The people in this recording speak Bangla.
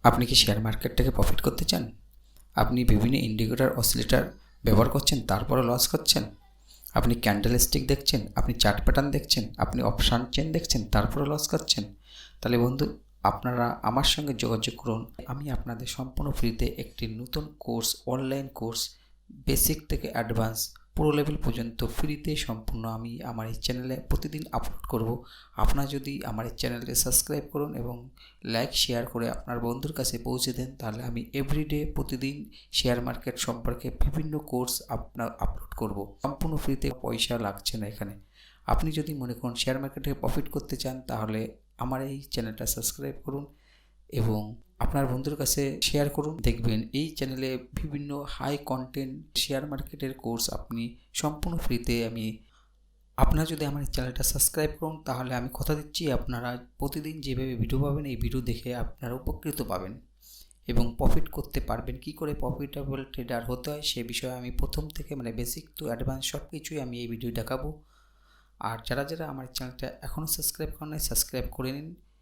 আপনি কি শেয়ার মার্কেট থেকে প্রফিট করতে চান? আপনি বিভিন্ন ইন্ডিকেটর অসিলেটর ব্যবহার করছেন, তারপরে লস করছেন। আপনি ক্যান্ডেল স্টিক দেখছেন, আপনি চার্ট প্যাটার্ন দেখছেন, আপনি অপশান চেন দেখছেন, তারপরে লস করছেন। তাহলে বন্ধু, আপনারা আমার সঙ্গে যোগাযোগ করুন। আমি আপনাদের সম্পূর্ণ ফ্রিতে একটি নতুন কোর্স, অনলাইন কোর্স, বেসিক থেকে অ্যাডভান্স প্রো লেভেল পর্যন্ত ফ্রিতে সম্পূর্ণ আমি আমার এই চ্যানেলে প্রতিদিন আপলোড করব। আপনারা যদি আমার এই চ্যানেলকে সাবস্ক্রাইব করুন এবং লাইক শেয়ার করে আপনার বন্ধুর কাছে পৌঁছে দেন, তাহলে আমি এভরিডে প্রতিদিন শেয়ার মার্কেট সম্পর্কে বিভিন্ন কোর্স আপনার আপলোড করব সম্পূর্ণ ফ্রিতে। পয়সা লাগছে না এখানে। আপনি যদি মনে করুন শেয়ার মার্কেটে প্রফিট করতে চান, তাহলে আমার এই চ্যানেলটা সাবস্ক্রাইব করুন এবং আপনার বন্ধুর কাছে শেয়ার করুন। দেখবেন এই চ্যানেলে বিভিন্ন হাই কন্টেন্ট শেয়ার মার্কেটের কোর্স আপনি সম্পূর্ণ ফ্রিতে আপনারা যদি আমার এই চ্যানেলটা সাবস্ক্রাইব করুন, তাহলে আমি কথা দিচ্ছি আপনারা প্রতিদিন যেভাবে ভিডিও পাবেন, এই ভিডিও দেখে আপনারা উপকৃত পাবেন এবং প্রফিট করতে পারবেন। কি করে প্রফিটেবল ট্রেডার হতে হয় সে বিষয়ে আমি প্রথম থেকে বেসিক টু অ্যাডভান্স সব কিছুই আমি এই ভিডিও দেখাবো। আর যারা আমার চ্যানেলটা এখনও সাবস্ক্রাইব করেন নাই, সাবস্ক্রাইব করে নিন